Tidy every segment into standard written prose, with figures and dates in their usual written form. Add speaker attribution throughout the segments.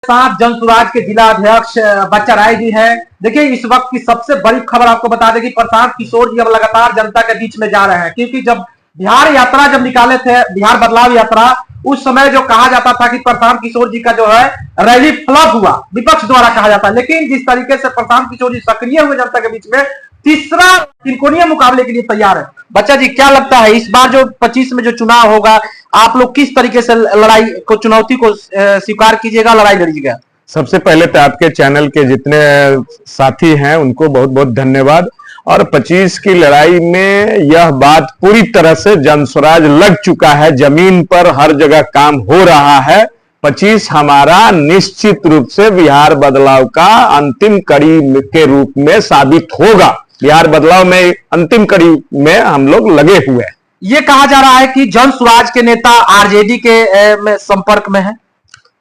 Speaker 1: साथ जन सुराज के जिला अध्यक्ष बच्चा राय जी है। देखिए, इस वक्त की सबसे बड़ी खबर आपको बता दें कि प्रशांत किशोर जी अब लगातार जनता के बीच में जा रहे हैं, क्योंकि जब बिहार यात्रा जब निकाले थे, बिहार बदलाव यात्रा, उस समय जो कहा जाता था कि प्रशांत किशोर जी का जो है रैली फ्लॉप हुआ, विपक्ष द्वारा कहा जाता है। लेकिन जिस तरीके से प्रशांत किशोर जी सक्रिय हुए जनता के बीच में, तीसरा त्रिकोणीय मुकाबले के लिए तैयार है। बच्चा जी, क्या लगता है इस बार जो 25 में जो चुनाव होगा, आप लोग किस तरीके से लड़ाई को, चुनौती को स्वीकार कीजिएगा, लड़ाई लड़िएगा?
Speaker 2: सबसे पहले तो आपके चैनल के जितने साथी हैं उनको बहुत बहुत धन्यवाद। और 25 की लड़ाई में यह बात पूरी तरह से जनस्वराज लग चुका है, जमीन पर हर जगह काम हो रहा है। 25 हमारा निश्चित रूप से बिहार बदलाव का अंतिम कड़ी के रूप में साबित होगा। बिहार बदलाव में अंतिम कड़ी में हम लोग लगे हुए हैं।
Speaker 1: ये कहा जा रहा है कि जन सुराज के नेता आरजेडी के संपर्क में है।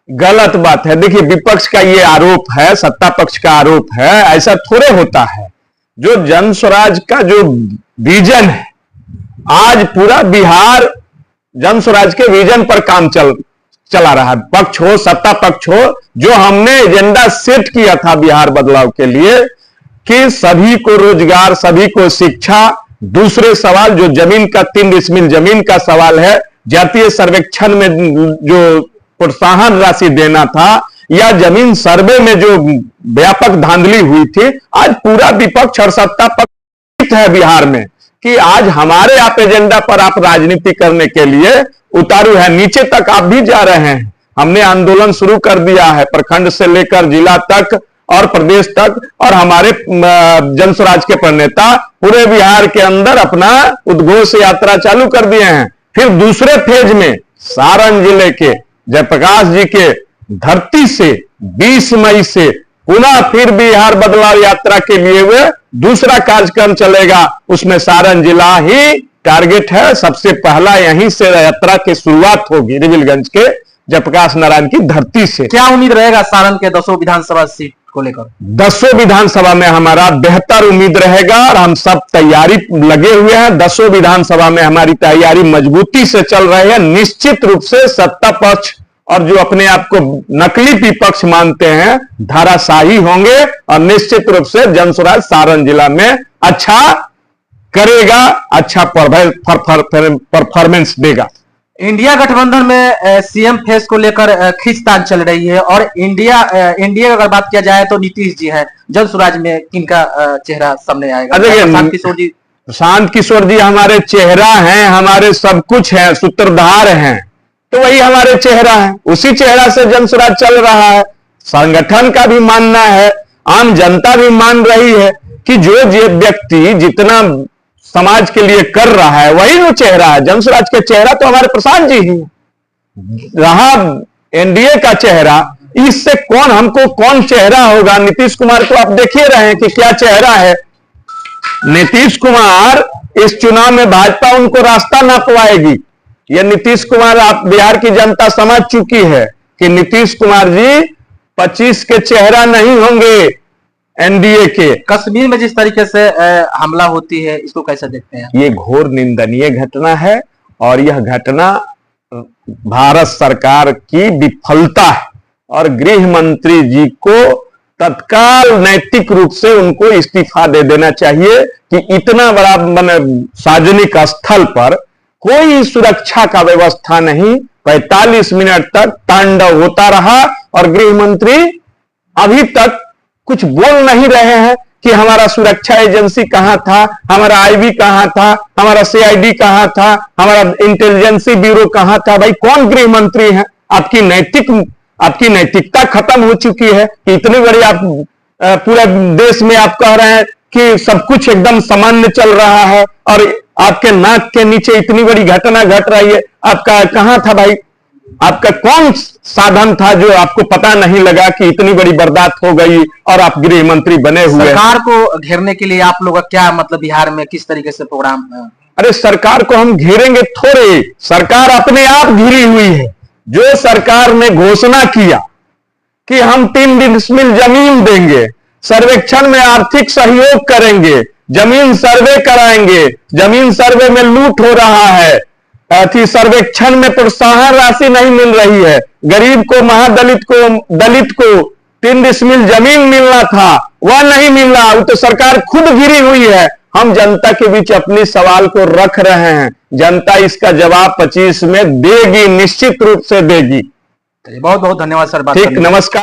Speaker 2: गलत बात है। देखिए, विपक्ष का ये आरोप है, सत्ता पक्ष का आरोप है, ऐसा थोड़े होता है। जो जन स्वराज का जो विजन है, आज पूरा बिहार जन स्वराज के विजन पर काम चला रहा है। पक्ष हो, सत्ता पक्ष हो, जो हमने एजेंडा सेट किया था बिहार बदलाव के लिए कि सभी को रोजगार, सभी को शिक्षा, दूसरे सवाल जो जमीन का 3 डिसमिल जमीन का सवाल है, जातीय सर्वेक्षण में जो प्रोत्साहन राशि देना था, या जमीन सर्वे में जो व्यापक धांधली हुई थी, आज पूरा विपक्ष और सत्ता पक्ष है बिहार में कि आज हमारे आप एजेंडा पर आप राजनीति करने के लिए उतारू है। नीचे तक आप भी जा रहे हैं। हमने आंदोलन शुरू कर दिया है, प्रखंड से लेकर जिला तक और प्रदेश तक, और हमारे जन स्वराज के प्रणेता पूरे बिहार के अंदर अपना उद्घोष यात्रा चालू कर दिए हैं। फिर दूसरे फेज में सारण जिले के जयप्रकाश जी के धरती से 20 मई से पुनः फिर बिहार बदलाव यात्रा के लिए वे दूसरा कार्यक्रम चलेगा। उसमें सारण जिला ही टारगेट है। सबसे पहला यहीं से यात्रा की शुरुआत होगी, रिविलगंज के जयप्रकाश नारायण की धरती से।
Speaker 1: क्या उम्मीद रहेगा सारण के 10 विधानसभा सीट को लेकर?
Speaker 2: 10 विधानसभा में हमारा बेहतर उम्मीद रहेगा और हम सब तैयारी लगे हुए हैं। 10 विधानसभा में हमारी तैयारी मजबूती से चल रही है। निश्चित रूप से सत्ता पक्ष और जो अपने आप को नकली विपक्ष मानते हैं धाराशाही होंगे, और निश्चित रूप से जनस्वराज सारण जिला में अच्छा करेगा, अच्छा परफॉर्मेंस देगा।
Speaker 1: इंडिया गठबंधन में सीएम फेस को लेकर खींचतान चल रही है, और इंडिया अगर बात किया जाए तो नीतीश जी है। जन सुराज में किनका चेहरा सामने आएगा? प्रशांत किशोर जी।
Speaker 2: प्रशांत किशोर जी हमारे चेहरा हैं, हमारे सब कुछ हैं, सूत्रधार हैं, तो वही हमारे चेहरा है। उसी चेहरा से जन सुराज चल रहा है। संगठन का भी मानना है, आम जनता भी मान रही है कि जो व्यक्ति जितना समाज के लिए कर रहा है वही वो चेहरा है। जन सुराज के चेहरा तो हमारे प्रशांत जी ही रहा, एनडीए का चेहरा। इससे हमको कौन चेहरा होगा? नीतीश कुमार को आप देखिए रहे हैं कि क्या चेहरा है। नीतीश कुमार इस चुनाव में भाजपा उनको रास्ता ना पाएगी। यह नीतीश कुमार, आप बिहार की जनता समझ चुकी है कि नीतीश कुमार जी 25 के चेहरा नहीं होंगे एनडीए के।
Speaker 1: कश्मीर में जिस तरीके से हमला होती है, इसको कैसे देखते हैं?
Speaker 2: ये घोर निंदनीय घटना है, और यह घटना भारत सरकार की विफलता है, और गृह मंत्री जी को तत्काल नैतिक रूप से उनको इस्तीफा दे देना चाहिए कि इतना बड़ा सार्वजनिक स्थल पर कोई सुरक्षा का व्यवस्था नहीं। 45 मिनट तक तांडव होता रहा, और गृह मंत्री अभी तक कुछ बोल नहीं रहे हैं कि हमारा सुरक्षा एजेंसी कहां था, हमारा आईबी कहां था, हमारा सीआईडी कहां था, हमारा इंटेलिजेंसी ब्यूरो कहां था। भाई, कौन गृह मंत्री है? आपकी नैतिकता खत्म हो चुकी है कि इतनी बड़ी आप पूरे देश में आप कह रहे हैं कि सब कुछ एकदम सामान्य चल रहा है, और आपके नाक के नीचे इतनी बड़ी घटना घट रही है। आपका कहां था भाई? आपका कौन साधन था जो आपको पता नहीं लगा कि इतनी बड़ी बर्दाश्त हो गई और आप गृह मंत्री बने हुए?
Speaker 1: सरकार को घेरने के लिए आप लोग का क्या मतलब, बिहार में किस तरीके से प्रोग्राम?
Speaker 2: अरे, सरकार को हम घेरेंगे थोड़े, सरकार अपने आप घिरी हुई है। जो सरकार ने घोषणा किया कि हम 3 डिसमिल जमीन देंगे, सर्वेक्षण में आर्थिक सहयोग करेंगे, जमीन सर्वे कराएंगे, जमीन सर्वे में लूट हो रहा है, सर्वेक्षण में प्रोत्साहन राशि नहीं मिल रही है, गरीब को, महादलित को, दलित को 3 डिसमिल जमीन मिलना था, वह नहीं मिल रहा। वो तो सरकार खुद घिरी हुई है। हम जनता के बीच अपनी सवाल को रख रहे हैं, जनता इसका जवाब 25 में देगी, निश्चित रूप से देगी।
Speaker 1: बहुत बहुत धन्यवाद सर।
Speaker 2: ठीक, नमस्कार।